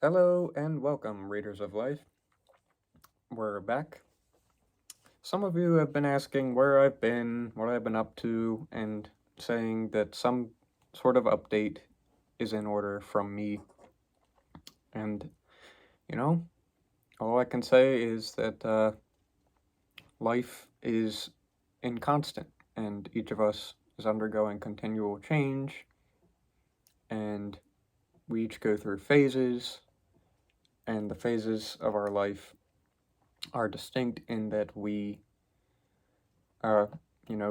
Hello and welcome, readers of life. We're back. Some of you have been asking where I've been, what I've been up to, and saying that some sort of update is in order from me. And, you know, all I can say is that life is inconstant, and each of us is undergoing continual change, and we each go through phases, and the phases of our life are distinct in that we uh,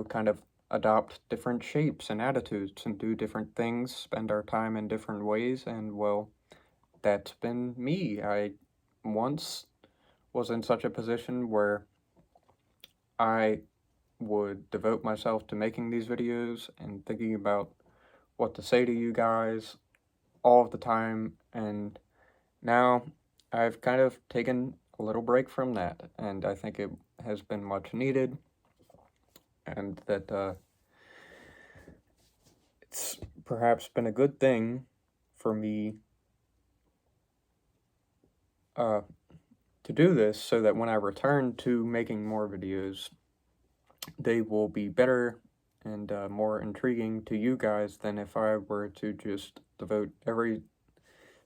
kind of adopt different shapes and attitudes and do different things, spend our time in different ways, and well, that's been me. I once was in such a position where I would devote myself to making these videos and thinking about what to say to you guys all of the time, and now I've kind of taken a little break from that, and I think it has been much needed, and that it's perhaps been a good thing for me uh, to do this so that when I return to making more videos, they will be better and more intriguing to you guys than if I were to just devote every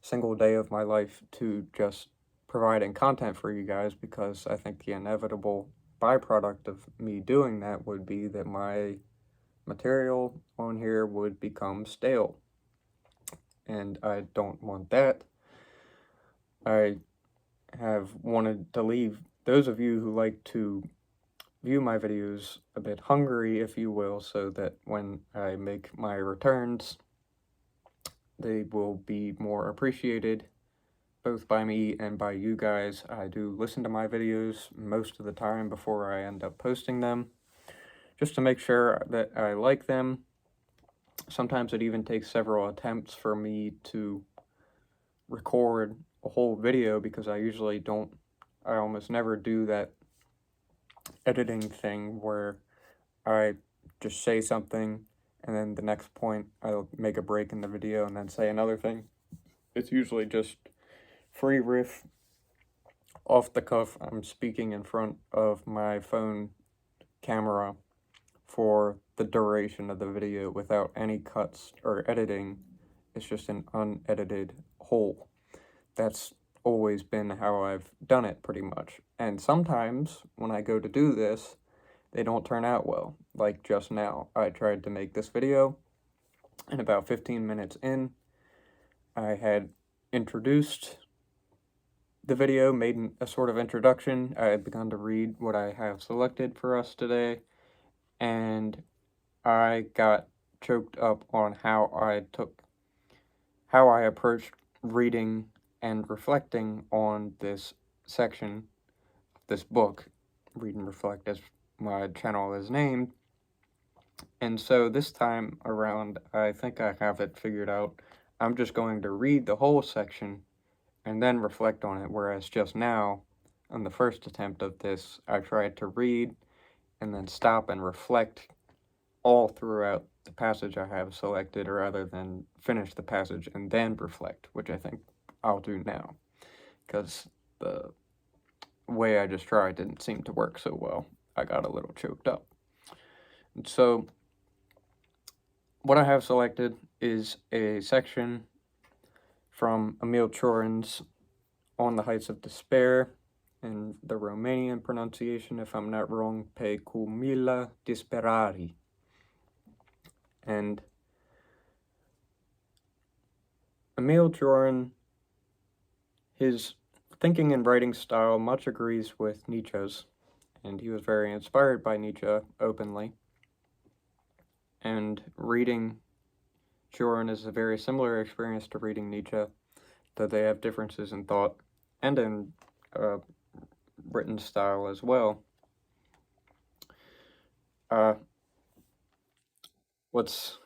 single day of my life to just providing content for you guys, because I think the inevitable byproduct of me doing that would be that my material on here would become stale, and I don't want that. I have wanted to leave those of you who like to view my videos a bit hungry, if you will, so that when I make my returns, they will be more appreciated, both by me and by you guys. I do listen to my videos most of the time before I end up posting them, just to make sure that I like them. Sometimes it even takes several attempts for me to record a whole video, because I almost never do that editing thing where I just say something and then the next point I'll make a break in the video and then say another thing. It's usually just free riff, off the cuff. I'm speaking in front of my phone camera for the duration of the video without any cuts or editing. It's just an unedited whole. That's always been how I've done it, pretty much. And sometimes when I go to do this, they don't turn out well. Like just now, I tried to make this video, and about 15 minutes in, I had introduced the video, made a sort of introduction. I had begun to read what I have selected for us today, and I got choked up on how I approached reading and reflecting on this section, this book, Read and Reflect, as my channel is named. And so this time around, I think I have it figured out. I'm just going to read the whole section and then reflect on it, whereas just now, on the first attempt of this, I tried to read and then stop and reflect all throughout the passage I have selected, rather than finish the passage and then reflect, which I think I'll do now, because the way I just tried didn't seem to work so well. I got a little choked up. And so what I have selected is a section from Emil Cioran's On the Heights of Despair, in the Romanian pronunciation, if I'm not wrong, Pe cum mila disperari. And Emil Cioran, his thinking and writing style much agrees with Nietzsche's, and he was very inspired by Nietzsche openly. And reading Cioran is a very similar experience to reading Nietzsche, though they have differences in thought and in written style as well. What's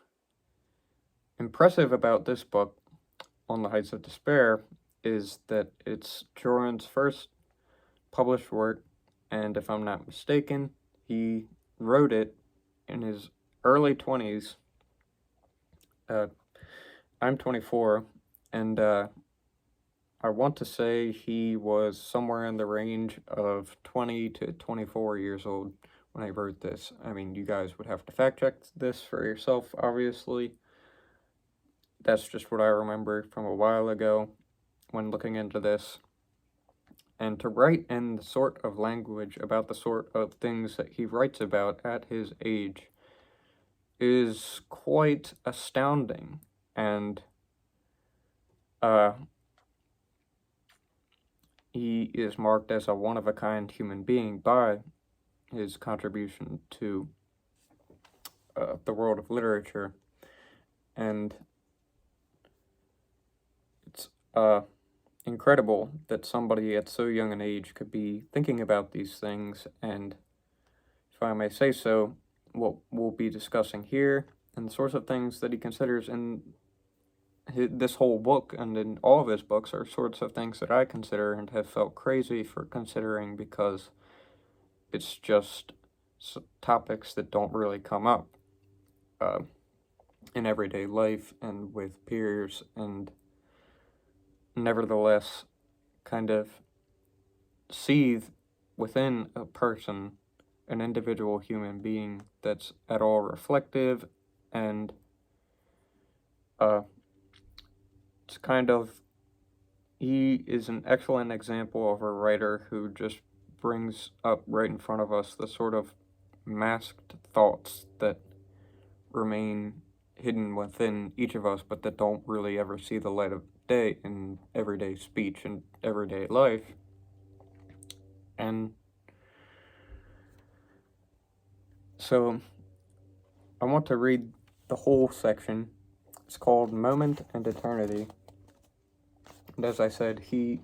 impressive about this book, On the Heights of Despair, is that it's Cioran's first published work, and if I'm not mistaken, he wrote it in his early 20s. I'm 24, and I want to say he was somewhere in the range of 20 to 24 years old when I wrote this. I mean, you guys would have to fact check this for yourself, obviously. That's just what I remember from a while ago when looking into this. And to write in the sort of language about the sort of things that he writes about at his age is quite astounding. And uh, he is marked as a one-of-a-kind human being by his contribution to the world of literature. And it's incredible that somebody at so young an age could be thinking about these things. And if I may say so, what we'll be discussing here and the sorts of things that he considers in this whole book and in all of his books are sorts of things that I consider and have felt crazy for considering, because it's just topics that don't really come up in everyday life and with peers, and nevertheless kind of seethe within a person, an individual human being that's at all reflective. And it's kind of, he is an excellent example of a writer who just brings up right in front of us the sort of masked thoughts that remain hidden within each of us, but that don't really ever see the light of day in everyday speech and everyday life. And so I want to read the whole section. It's called Moment and Eternity. And as I said, he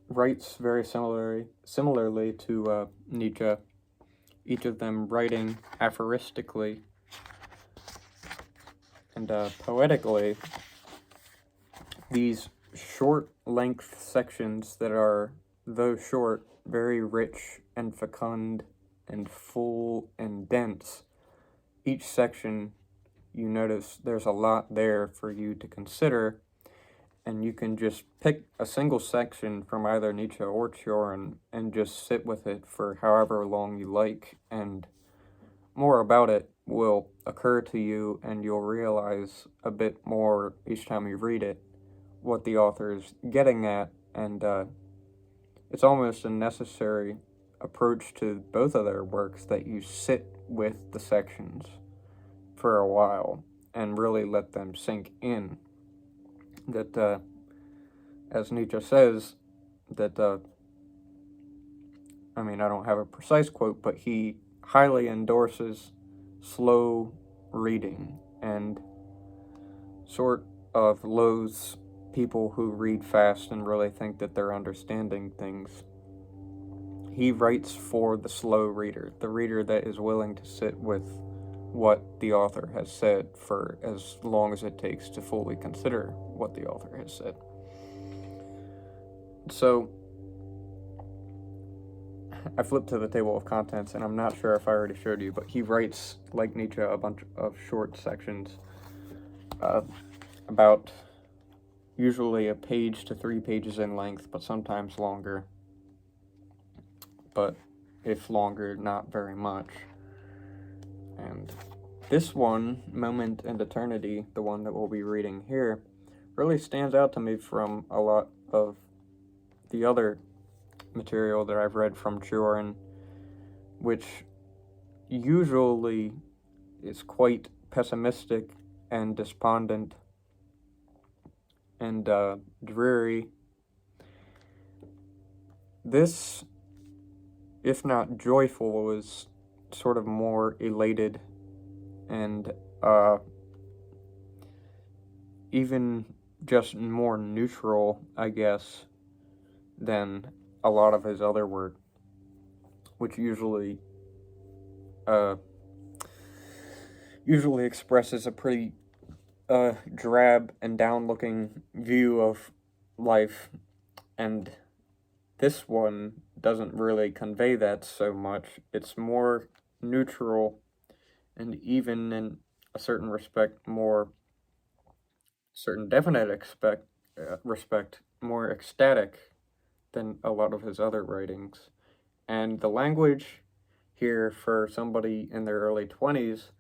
writes very similarly to Nietzsche, each of them writing aphoristically and poetically. These short length sections that are, though short, very rich and fecund and full and dense. Each section, you notice there's a lot there for you to consider, and you can just pick a single section from either Nietzsche or Cioran and just sit with it for however long you like, and more about it will occur to you, and you'll realize a bit more each time you read it what the author is getting at. And it's almost a necessary approach to both of their works that you sit with the sections for a while and really let them sink in. That, as Nietzsche says, that, I mean, I don't have a precise quote, but he highly endorses slow reading and sort of loathes people who read fast and really think that they're understanding things. He writes for the slow reader, the reader that is willing to sit with what the author has said for as long as it takes to fully consider what the author has said. So I flipped to the table of contents, and I'm not sure if I already showed you, but he writes, like Nietzsche, a bunch of short sections, about usually a page to 3 pages in length, but sometimes longer. But if longer, not very much. And this one, Moment and Eternity, the one that we'll be reading here, really stands out to me from a lot of the other material that I've read from Cioran, which usually is quite pessimistic and despondent and dreary. This, if not joyful, was sort of more elated and even just more neutral, I guess, than a lot of his other work, which usually expresses a pretty drab and down-looking view of life, and this one doesn't really convey that so much. It's more neutral, and even in a certain respect, more certain definite respect, more ecstatic than a lot of his other writings. And the language here for somebody in their early 20s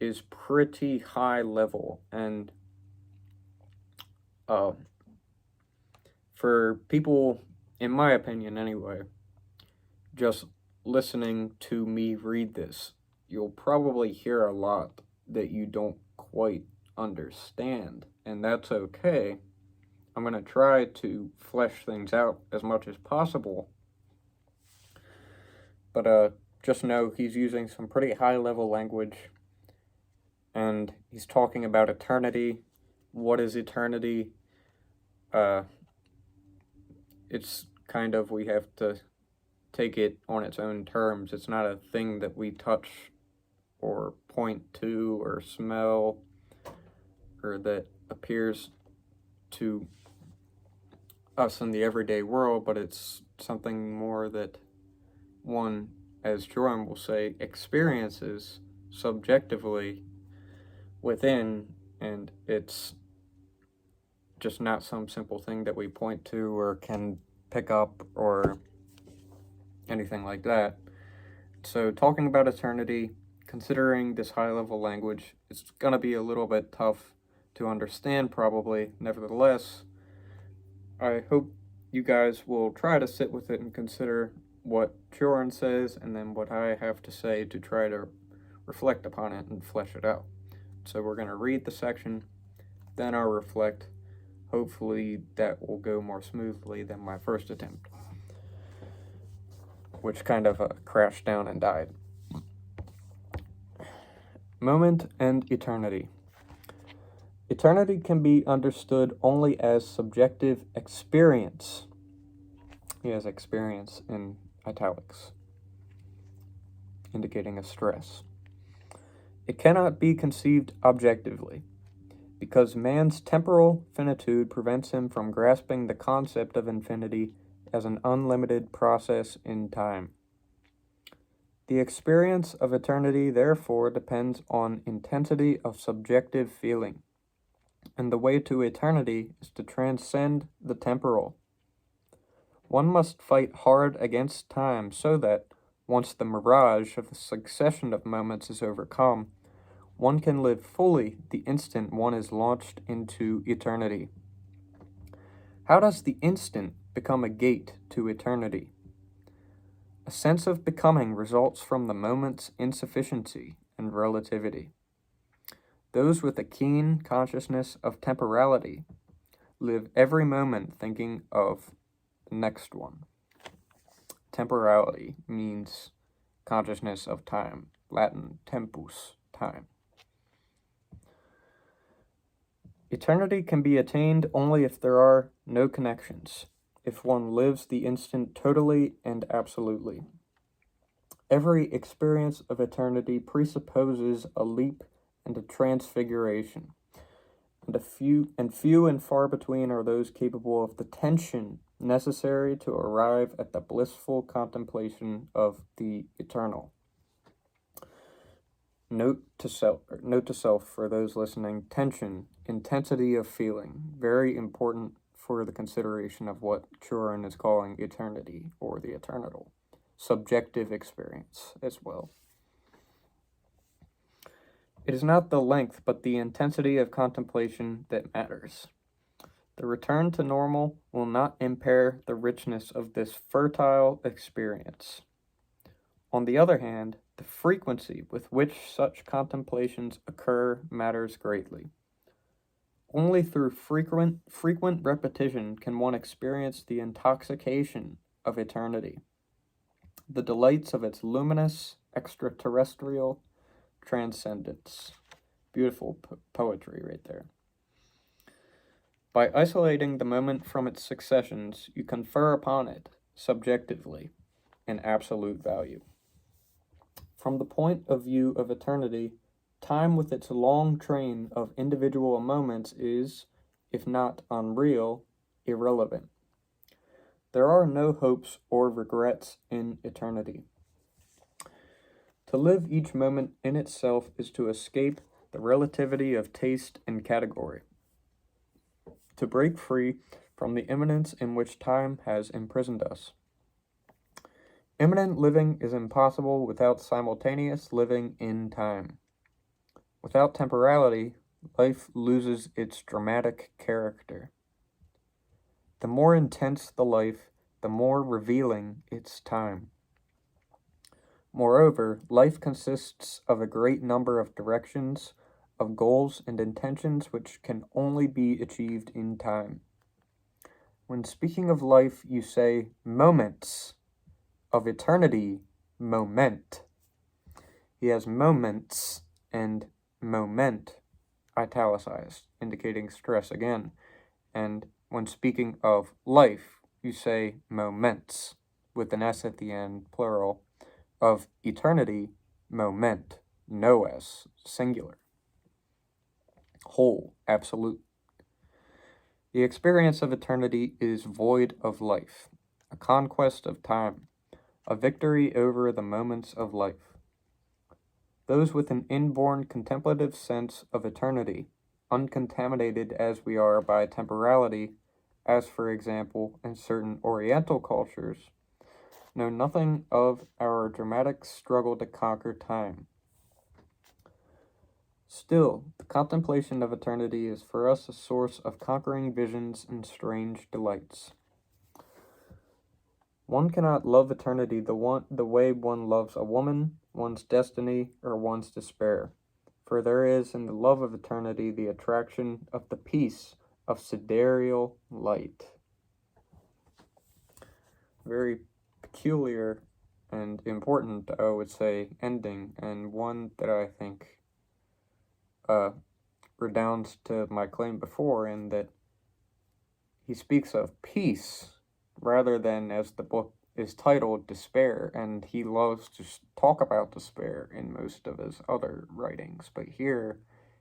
is pretty high level. And uh, for people, in my opinion anyway, just listening to me read this, you'll probably hear a lot that you don't quite understand, and that's okay. I'm going to try to flesh things out as much as possible, but just know he's using some pretty high level language, and he's talking about eternity. What is eternity? Uh, it's kind of, we have to take it on its own terms. It's not a thing that we touch or point to or smell or that appears to us in the everyday world, but it's something more that one, as Cioran will say, experiences subjectively within, and it's just not some simple thing that we point to or can pick up or anything like that. So talking about eternity, considering this high-level language, it's going to be a little bit tough to understand probably. Nevertheless, I hope you guys will try to sit with it and consider what Cioran says and then what I have to say to try to reflect upon it and flesh it out. So we're going to read the section, then I'll reflect. Hopefully that will go more smoothly than my first attempt, which kind of crashed down and died. Moment and eternity. Eternity can be understood only as subjective experience. He has experience in italics, indicating a stress. It cannot be conceived objectively, because man's temporal finitude prevents him from grasping the concept of infinity as an unlimited process in time. The experience of eternity, therefore, depends on intensity of subjective feeling, and the way to eternity is to transcend the temporal. One must fight hard against time so that, once the mirage of the succession of moments is overcome, one can live fully the instant one is launched into eternity. How does the instant become a gate to eternity? A sense of becoming results from the moment's insufficiency and relativity. Those with a keen consciousness of temporality live every moment thinking of the next one. Temporality means consciousness of time, Latin tempus, time. Eternity can be attained only if there are no connections, if one lives the instant totally and absolutely. Every experience of eternity presupposes a leap and a transfiguration, and few and far between are those capable of the tension necessary to arrive at the blissful contemplation of the eternal. Note to self for those listening: tension, intensity of feeling, very important for the consideration of what Cioran is calling eternity or the eternal. Subjective experience as well. It is not the length, but the intensity of contemplation that matters. The return to normal will not impair the richness of this fertile experience. On the other hand, the frequency with which such contemplations occur matters greatly. Only through frequent repetition can one experience the intoxication of eternity, the delights of its luminous, extraterrestrial transcendence. Beautiful poetry right there. By isolating the moment from its successions, you confer upon it, subjectively, an absolute value. From the point of view of eternity, time with its long train of individual moments is, if not unreal, irrelevant. There are no hopes or regrets in eternity. To live each moment in itself is to escape the relativity of taste and category. to break free from the immanence in which time has imprisoned us. Immanent living is impossible without simultaneous living in time. Without temporality, life loses its dramatic character. The more intense the life, the more revealing its time. Moreover, life consists of a great number of directions, of goals and intentions which can only be achieved in time. When speaking of life, you say moments, of eternity, moment. He has moments and moment italicized, indicating stress again. And when speaking of life, you say moments, with an S at the end, plural. Of eternity, moment, no S, singular. Whole, absolute. The experience of eternity is void of life, a conquest of time, a victory over the moments of life. Those with an inborn contemplative sense of eternity, uncontaminated as we are by temporality, as for example in certain Oriental cultures, know nothing of our dramatic struggle to conquer time. Still, the contemplation of eternity is for us a source of conquering visions and strange delights. One cannot love eternity the way one loves a woman, one's destiny, or one's despair, for there is in the love of eternity the attraction of the peace of sidereal light. Very peculiar and important, I would say, ending, and one that I think redounds to my claim before, in that he speaks of peace rather than, as the book is titled, despair, and he loves to talk about despair in most of his other writings, but here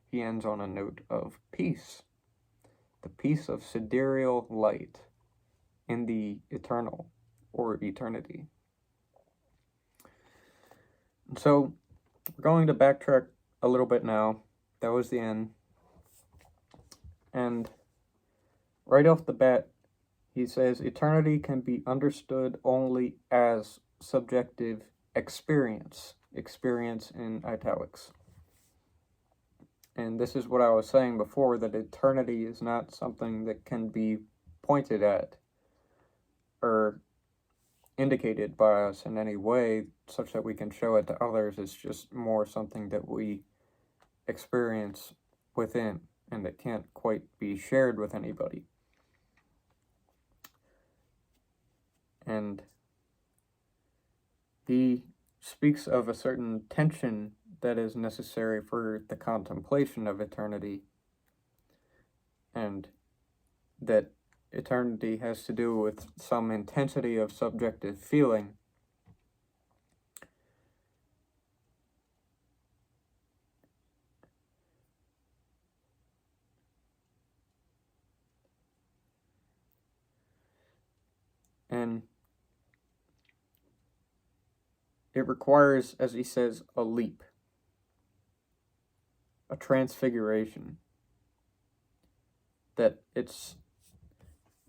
he ends on a note of peace, the peace of sidereal light in the eternal or eternity. And so we're going to backtrack a little bit now. That was the end. And right off the bat, he says eternity can be understood only as subjective experience in italics. And this is what I was saying before, that eternity is not something that can be pointed at or indicated by us in any way such that we can show it to others. It's just more something that we experience within and that can't quite be shared with anybody. And he speaks of a certain tension that is necessary for the contemplation of eternity, and that eternity has to do with some intensity of subjective feeling. And it requires, as he says, a leap, a transfiguration. That it's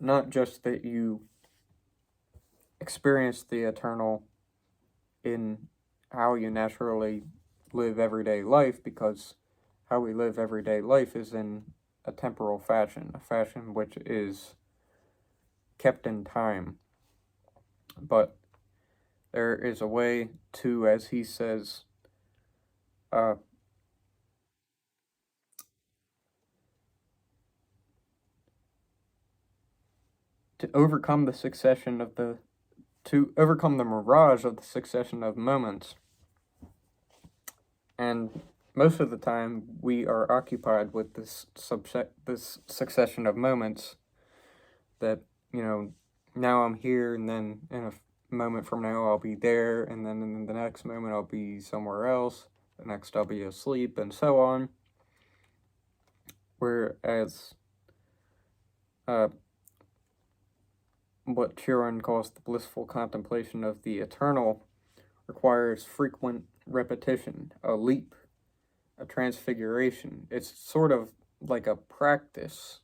not just that you experience the eternal in how you naturally live everyday life, because how we live everyday life is in a temporal fashion, a fashion which is kept in time. But there is a way to, as he says, to overcome the mirage of the succession of moments. And most of the time we are occupied with this succession of moments that, now I'm here, and then in a moment from now I'll be there, and then in the next moment I'll be somewhere else, the next I'll be asleep, and so on. Whereas what Cioran calls the blissful contemplation of the eternal requires frequent repetition, a leap, a transfiguration. It's sort of like a practice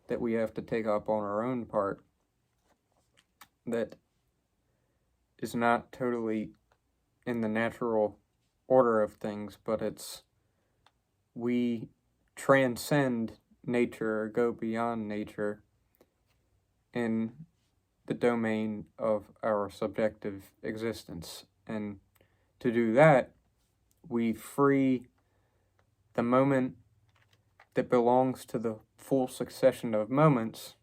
that we have to take up on our own part that is not totally in the natural order of things, but we transcend nature or go beyond nature in the domain of our subjective existence. And to do that, we free the moment that belongs to the full succession of moments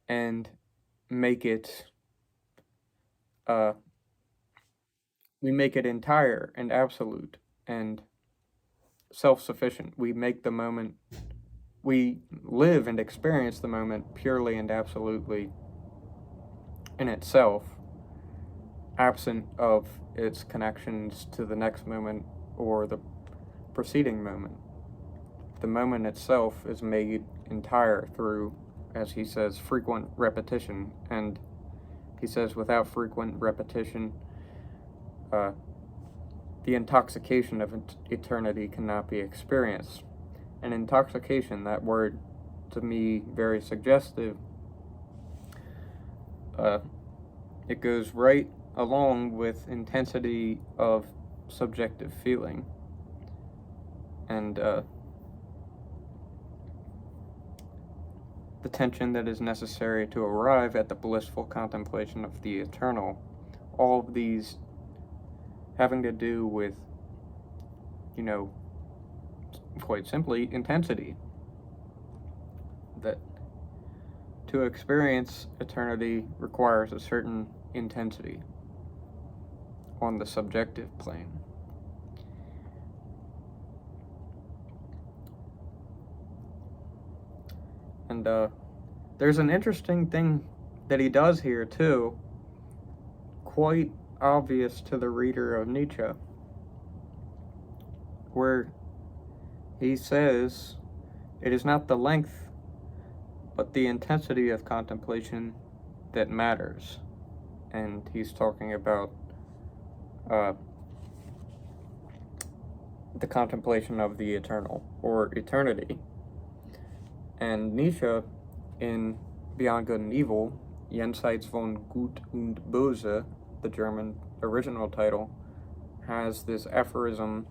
and make it, we make it entire and absolute and self-sufficient. We make the moment, we live and experience the moment purely and absolutely in itself, absent of its connections to the next moment or the preceding moment. The moment itself is made entire through, as he says, frequent repetition. And he says, without frequent repetition, the intoxication of eternity cannot be experienced. And intoxication, that word, to me, very suggestive. It goes right along with intensity of subjective feeling. And the tension that is necessary to arrive at the blissful contemplation of the eternal. All of these having to do with, quite simply, intensity. That to experience eternity requires a certain intensity on the subjective plane. And there's an interesting thing that he does here, too, quite obvious to the reader of Nietzsche, where he says, it is not the length, but the intensity of contemplation that matters. And he's talking about the contemplation of the eternal, or eternity. And Nietzsche, in Beyond Good and Evil, Jenseits von Gut und Böse, the German original title, has this aphorism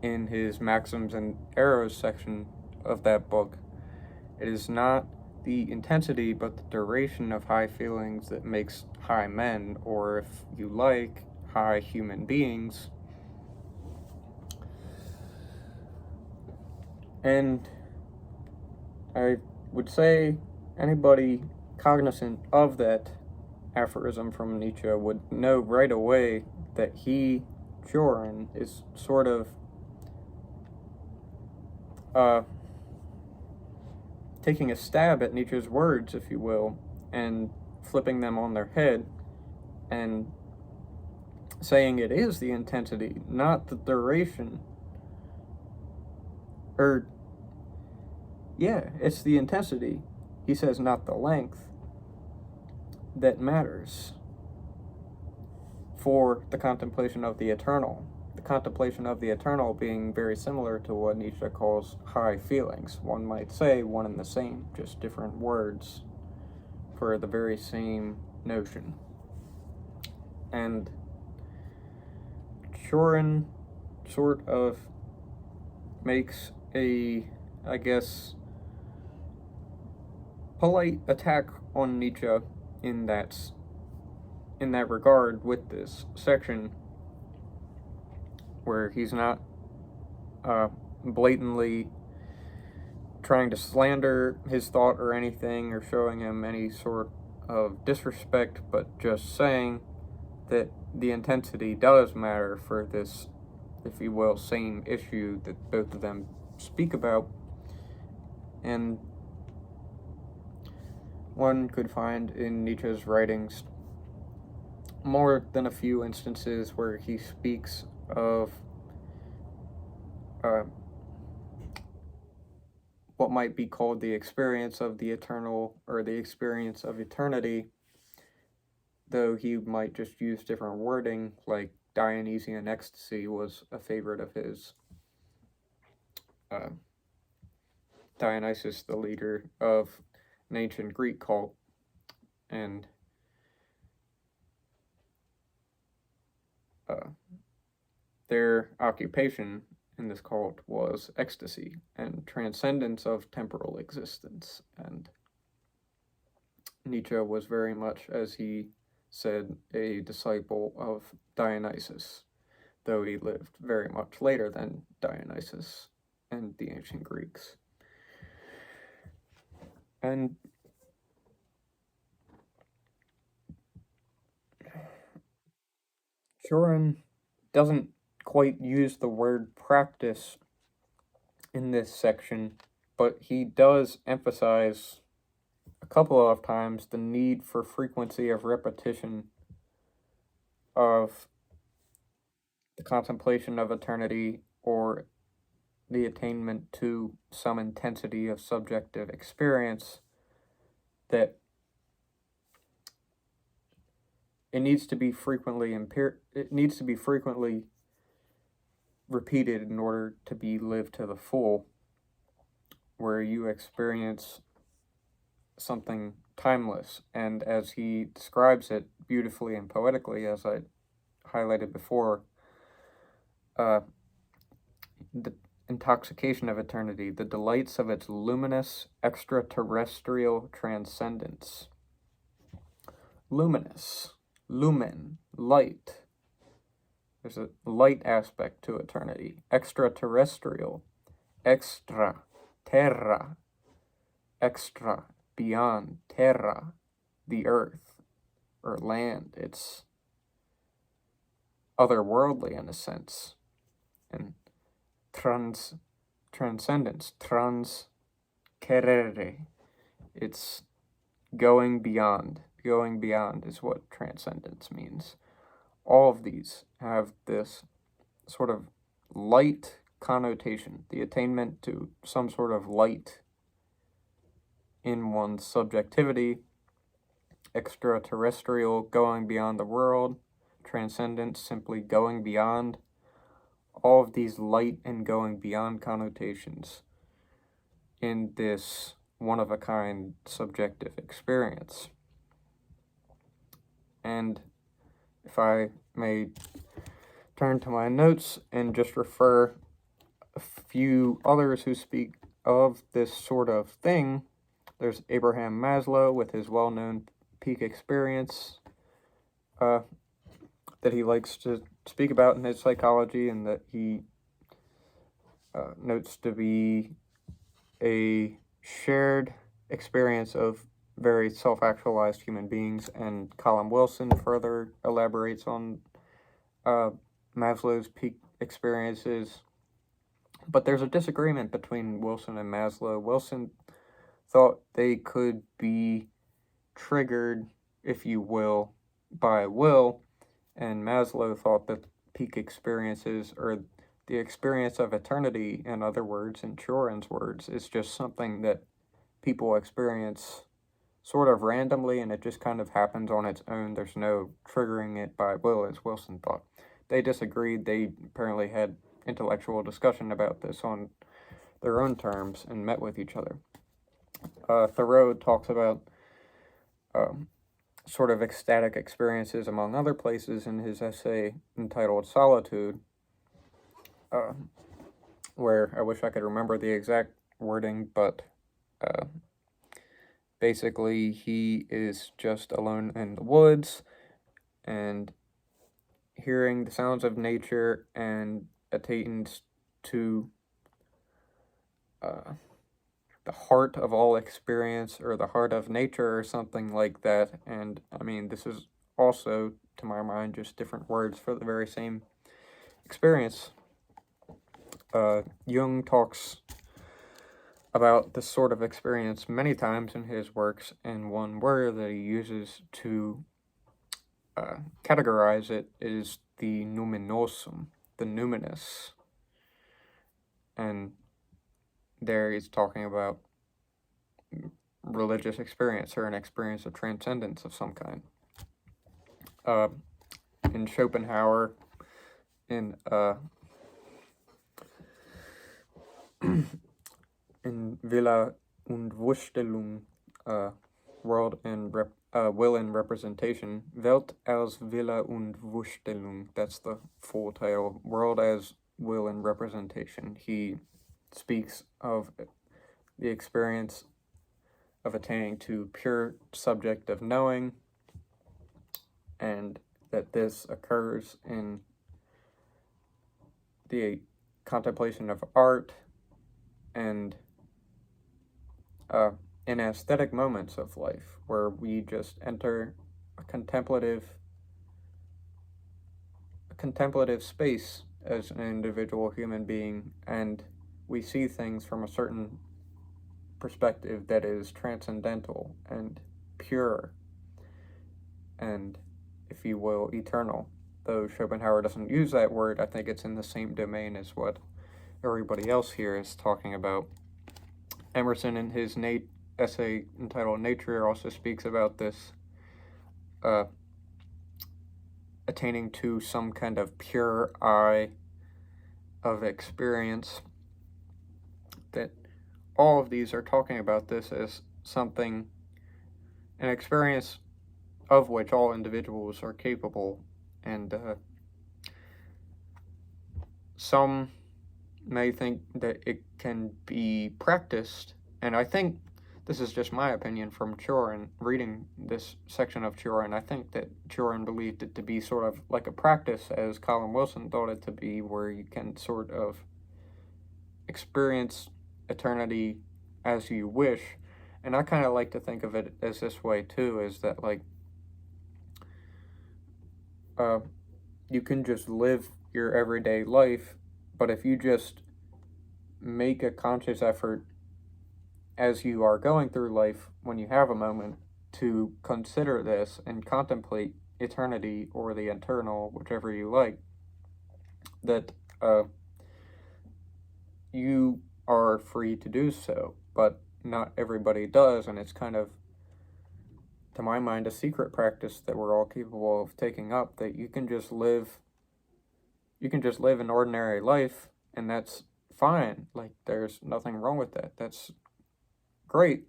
in his Maxims and Errors section of that book. It is not the intensity but the duration of high feelings that makes high men, or if you like, high human beings. And I would say anybody cognizant of that aphorism from Nietzsche would know right away that he, Cioran, is sort of taking a stab at Nietzsche's words, if you will, and flipping them on their head and saying it is the intensity, not the duration. It's the intensity, he says, not the length, that matters for the contemplation of the eternal. The contemplation of the eternal being very similar to what Nietzsche calls high feelings. One might say one and the same, just different words for the very same notion. And Cioran sort of makes a, I guess, polite attack on Nietzsche in that regard with this section, where he's not blatantly trying to slander his thought or anything, or showing him any sort of disrespect, but just saying that the intensity does matter for this, if you will, same issue that both of them speak about. And one could find in Nietzsche's writings more than a few instances where he speaks of what might be called the experience of the eternal, or the experience of eternity, though he might just use different wording, like Dionysian ecstasy was a favorite of his. Dionysus, the leader of an ancient Greek cult, and their occupation in this cult was ecstasy and transcendence of temporal existence. And Nietzsche was very much, as he said, a disciple of Dionysus, though he lived very much later than Dionysus and the ancient Greeks. And Cioran doesn't quite use the word practice in this section, but he does emphasize a couple of times the need for frequency of repetition of the contemplation of eternity or the attainment to some intensity of subjective experience, that it needs to be frequently repeated in order to be lived to the full, where you experience something timeless. And as he describes it beautifully and poetically, as I highlighted before, the intoxication of eternity, the delights of its luminous extraterrestrial transcendence. Luminous, lumen, light. There's a light aspect to eternity. Extraterrestrial, extra, terra, extra, beyond, terra, the earth or land. It's otherworldly in a sense. And transcendence, transcerere. It's going beyond. Going beyond is what transcendence means. All of these have this sort of light connotation, the attainment to some sort of light in one's subjectivity, extraterrestrial, going beyond the world, transcendence, simply going beyond. All of these light and going beyond connotations in this one-of-a-kind subjective experience. And if I may turn to my notes and just refer a few others who speak of this sort of thing, there's Abraham Maslow with his well-known peak experience that he likes to speak about in his psychology, and that he notes to be a shared experience of very self-actualized human beings. And Colin Wilson further elaborates on Maslow's peak experiences. But there's a disagreement between Wilson and Maslow. Wilson thought they could be triggered, if you will, by will, and Maslow thought that peak experiences, or the experience of eternity, in other words, in Cioran's words, is just something that people experience sort of randomly, and it just kind of happens on its own. There's no triggering it by will, as Wilson thought. They disagreed. They apparently had intellectual discussion about this on their own terms and met with each other. Thoreau talks about sort of ecstatic experiences, among other places, in his essay entitled Solitude, where I wish I could remember the exact wording, but basically he is just alone in the woods and hearing the sounds of nature and attains to the heart of all experience, or the heart of nature, or something like that. And I mean, this is also, to my mind, just different words for the very same experience. Jung talks about this sort of experience many times in his works, and one word that he uses to categorize it is the numinosum, the numinous. And there he's talking about religious experience, or an experience of transcendence of some kind. In Schopenhauer, in in Wille und Vorstellung, world and will and representation. Welt als Wille und Vorstellung. That's the full title. World as will and representation. He speaks of the experience of attaining to pure subject of knowing, and that this occurs in the contemplation of art and in aesthetic moments of life where we just enter a contemplative space as an individual human being, and we see things from a certain perspective that is transcendental and pure and, if you will, eternal. Though Schopenhauer doesn't use that word, I think it's in the same domain as what everybody else here is talking about. Emerson, in his essay entitled Nature, also speaks about this attaining to some kind of pure eye of experience. That all of these are talking about this as something, an experience of which all individuals are capable, and some may think that it can be practiced, and I think this is just my opinion from Cioran, reading this section of Cioran. I think that Cioran believed it to be sort of like a practice, as Colin Wilson thought it to be, where you can sort of experience eternity as you wish. And I kind of like to think of it as this way too, is that like you can just live your everyday life, but if you just make a conscious effort as you are going through life, when you have a moment, to consider this and contemplate eternity or the eternal, whichever you like, that you are free to do so, but not everybody does, and it's kind of, to my mind, a secret practice that we're all capable of taking up, that you can just live an ordinary life, and that's fine. Like, there's nothing wrong with that. That's great,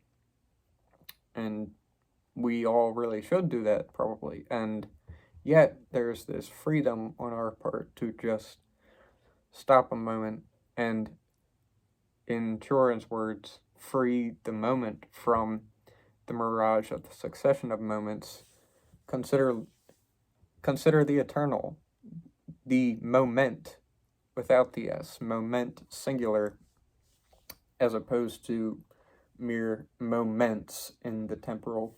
and we all really should do that, probably. And yet there's this freedom on our part to just stop a moment and, in Cioran's words, free the moment from the mirage of the succession of moments. Consider the eternal, the moment without the S, moment singular, as opposed to mere moments in the temporal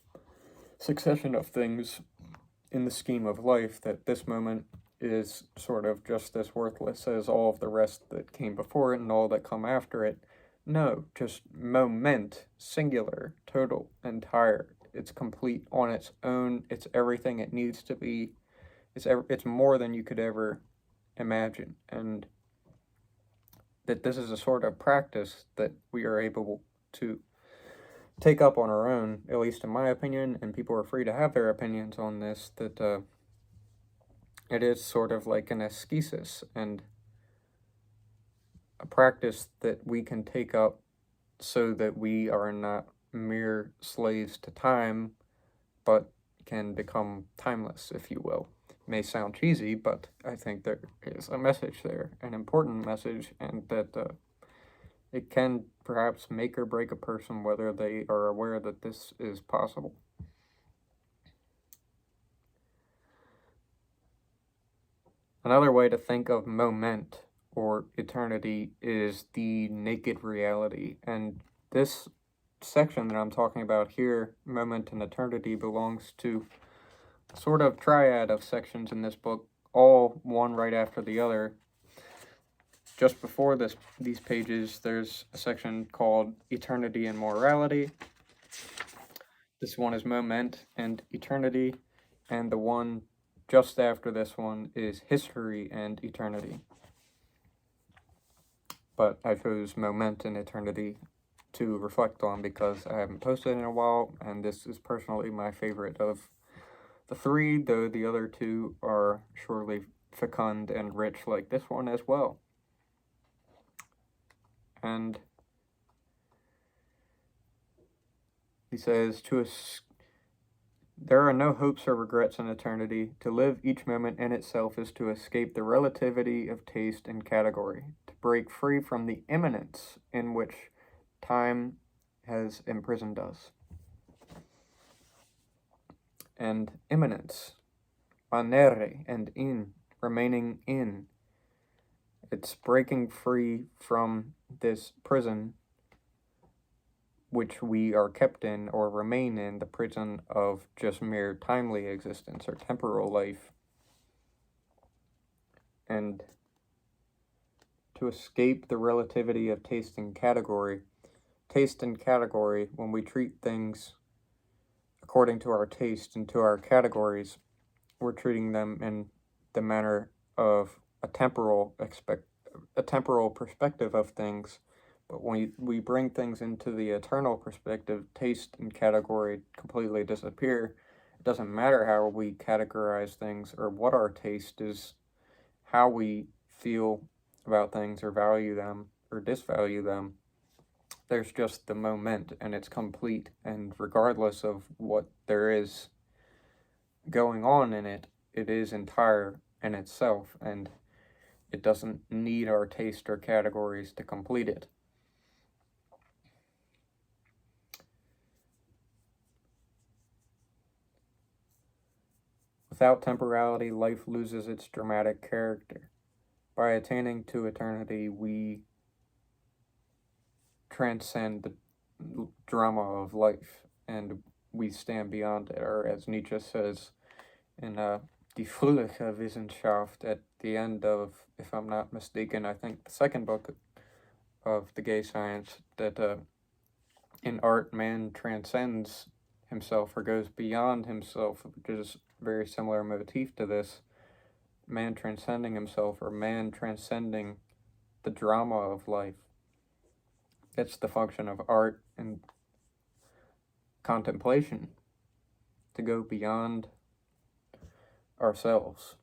succession of things in the scheme of life, that this moment is sort of just as worthless as all of the rest that came before it and all that come after it. No, just moment, singular, total, entire. It's complete on its own. It's everything it needs to be. It's more than you could ever imagine. And that this is a sort of practice that we are able to take up on our own, at least in my opinion, and people are free to have their opinions on this, that it is sort of like an ascesis and a practice that we can take up so that we are not mere slaves to time, but can become timeless, if you will. It may sound cheesy, but I think there is a message there, an important message, and that it can perhaps make or break a person whether they are aware that this is possible. Another way to think of moment or eternity is the naked reality, and this section that I'm talking about here, moment and eternity, belongs to a sort of triad of sections in this book, all one right after the other. Just before these pages, there's a section called Eternity and Morality. This one is Moment and Eternity, and the one just after this one is History and Eternity. But I chose Moment and Eternity to reflect on because I haven't posted in a while, and this is personally my favorite of the three, though the other two are surely fecund and rich like this one as well. And He says, there are no hopes or regrets in eternity. To live each moment in itself is to escape the relativity of taste and category, to break free from the immanence in which time has imprisoned us. And immanence, manere and in, remaining in. It's breaking free from this prison which we are kept in or remain in, the prison of just mere timely existence or temporal life, and to escape the relativity of taste and category. Taste and category, when we treat things according to our taste and to our categories, we're treating them in the manner of a temporal perspective of things. But when we bring things into the eternal perspective, taste and category completely disappear. It doesn't matter how we categorize things or what our taste is, how we feel about things or value them or disvalue them. There's just the moment, and it's complete, and regardless of what there is going on in it, it is entire in itself, and it doesn't need our taste or categories to complete it. Without temporality, life loses its dramatic character. By attaining to eternity, we transcend the drama of life, and we stand beyond it, or as Nietzsche says in Die Fröhliche Wissenschaft at the end of, if I'm not mistaken, I think the second book of The Gay Science, that in art, man transcends himself or goes beyond himself, which is a very similar motif to this. Man transcending himself, or man transcending the drama of life. It's the function of art and contemplation, to go beyond ourselves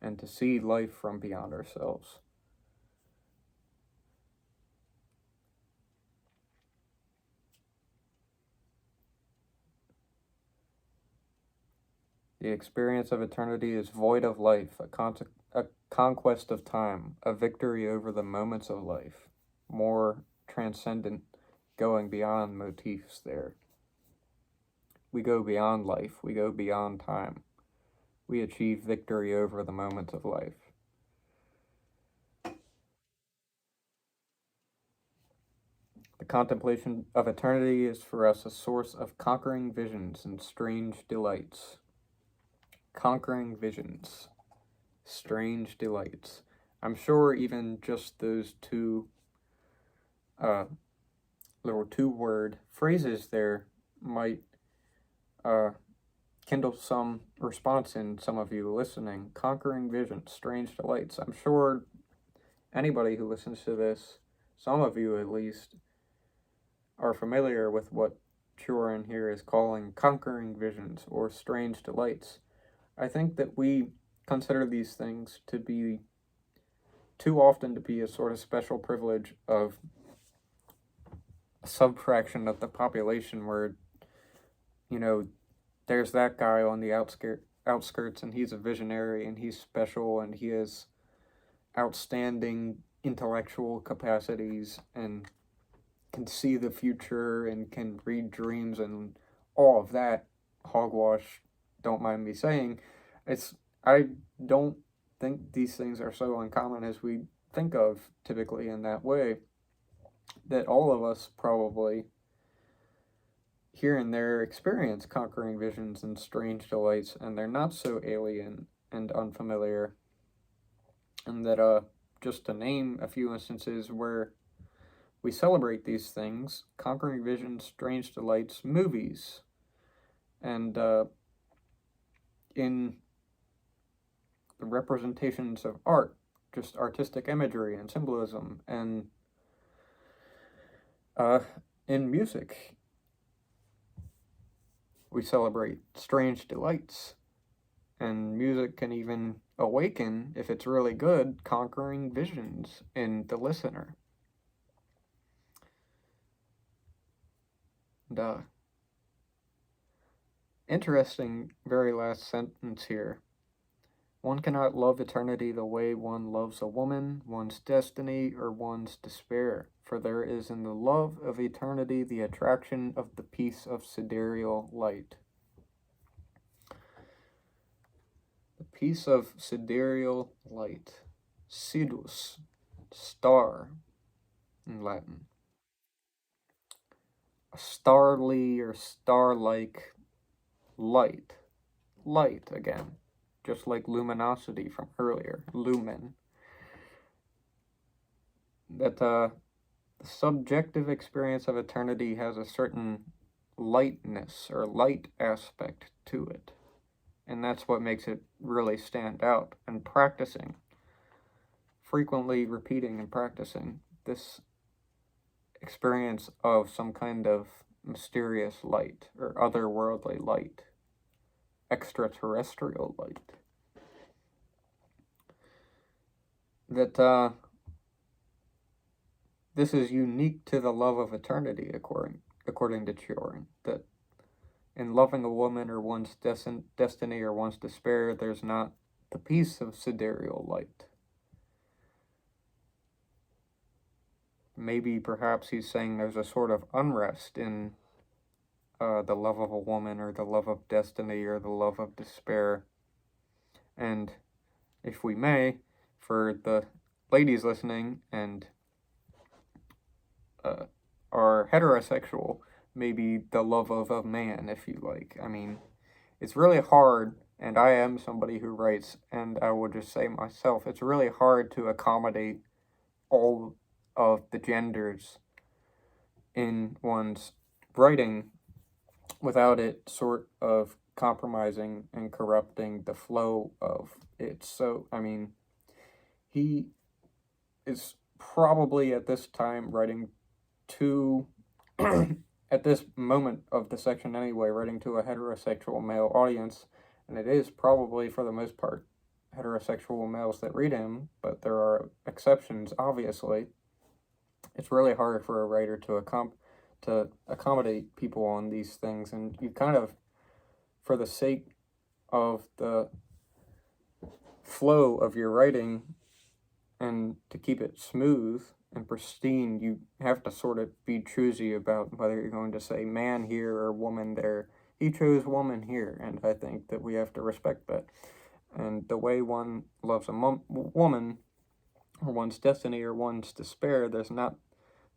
and to see life from beyond ourselves. The experience of eternity is void of life, a conquest of time, a victory over the moments of life. More transcendent, going beyond motifs there. We go beyond life, we go beyond time. We achieve victory over the moments of life. The contemplation of eternity is for us a source of conquering visions and strange delights. Conquering visions, strange delights. I'm sure even just those two little two-word phrases there might kindle some response in some of you listening. Conquering visions, strange delights. I'm sure anybody who listens to this, some of you at least, are familiar with what Cioran here is calling conquering visions or strange delights. I think that we consider these things to be too often to be a sort of special privilege of a subfraction of the population where, you know, there's that guy on the outskirts and he's a visionary and he's special and he has outstanding intellectual capacities and can see the future and can read dreams and all of that hogwash. Don't mind me saying, I don't think these things are so uncommon as we think of typically in that way, that all of us probably here and there experience conquering visions and strange delights, and they're not so alien and unfamiliar. And that just to name a few instances where we celebrate these things: conquering visions, strange delights, movies, and in the representations of art, just artistic imagery and symbolism, and in music, we celebrate strange delights, and music can even awaken, if it's really good, conquering visions in the listener. And Interesting very last sentence here. One cannot love eternity the way one loves a woman, one's destiny, or one's despair, for there is in the love of eternity the attraction of the piece of sidereal light. The piece of sidereal light. Sidus, star in Latin. A starly or star-like light. Light again, just like luminosity from earlier, lumen. That the subjective experience of eternity has a certain lightness or light aspect to it. And that's what makes it really stand out. And practicing, frequently repeating and practicing this experience of some kind of mysterious light or otherworldly light, extraterrestrial light. That this is unique to the love of eternity, according to Cioran. That in loving a woman or one's destiny or one's despair, there's not the piece of sidereal light. Maybe perhaps he's saying there's a sort of unrest in the love of a woman or the love of destiny or the love of despair. And if we may, for the ladies listening and are heterosexual, maybe the love of a man, if you like. I mean, it's really hard, and I am somebody who writes, and I will just say myself, it's really hard to accommodate all of the genders in one's writing without it sort of compromising and corrupting the flow of it. So, I mean, he is probably at this time writing to, at this moment of the section anyway, writing to a heterosexual male audience, and it is probably, for the most part, heterosexual males that read him, but there are exceptions, obviously. It's really hard for a writer to accommodate people on these things, and you kind of, for the sake of the flow of your writing and to keep it smooth and pristine, you have to sort of be choosy about whether you're going to say man here or woman there. He chose woman here, and I think that we have to respect that. And the way one loves a woman, or one's destiny, or one's despair, there's not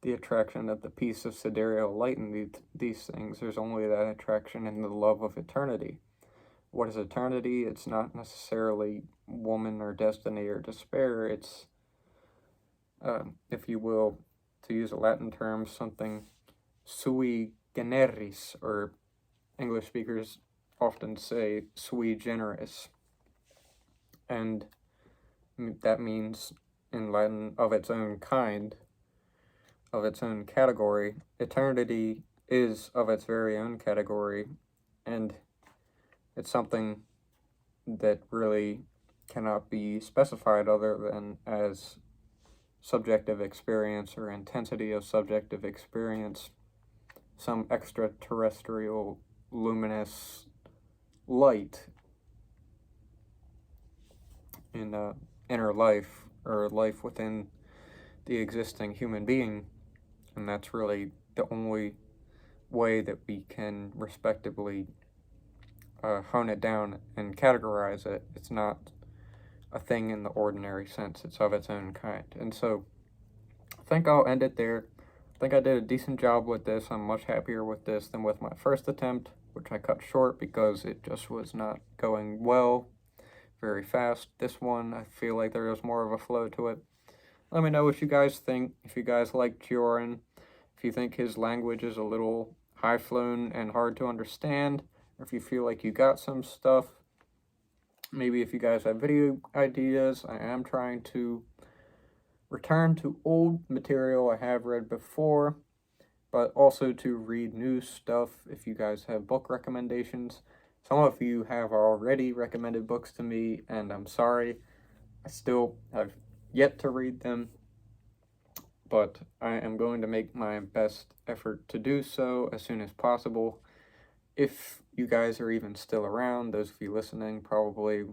the attraction of the piece of sidereal light in these things. There's only that attraction in the love of eternity. What is eternity? It's not necessarily woman or destiny or despair. It's, if you will, to use a Latin term, something sui generis, or English speakers often say sui generis. And that means, in Latin, of its own kind, of its own category. Eternity is of its very own category, and it's something that really cannot be specified other than as subjective experience or intensity of subjective experience, some extraterrestrial luminous light in inner life, or life within the existing human being. And that's really the only way that we can respectively hone it down and categorize it. It's not a thing in the ordinary sense. It's of its own kind. And so I think I'll end it there. I think I did a decent job with this. I'm much happier with this than with my first attempt, which I cut short because it just was not going well very fast. This one, I feel like there was more of a flow to it. Let me know what you guys think. If you guys like Cioran, if you think his language is a little high-flown and hard to understand, or if you feel like you got some stuff. Maybe if you guys have video ideas. I am trying to return to old material I have read before, but also to read new stuff if you guys have book recommendations. Some of you have already recommended books to me, and I'm sorry. I still have yet to read them, but I am going to make my best effort to do so as soon as possible. if you guys are even still around, those of you listening probably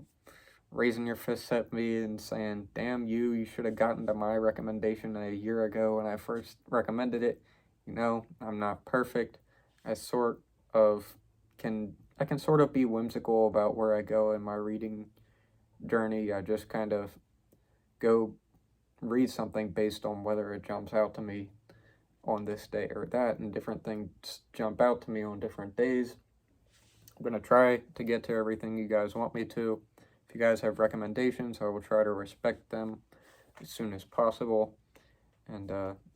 raising your fists at me and saying, damn you should have gotten to my recommendation a year ago when I first recommended it. I'm not perfect. I sort of I can sort of be whimsical about where I go in my reading journey. I just kind of go read something based on whether it jumps out to me on this day or that, and different things jump out to me on different days. I'm going to try to get to everything you guys want me to. If you guys have recommendations, I will try to respect them as soon as possible. And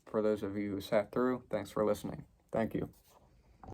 for those of you who sat through, thanks for listening. Thank you.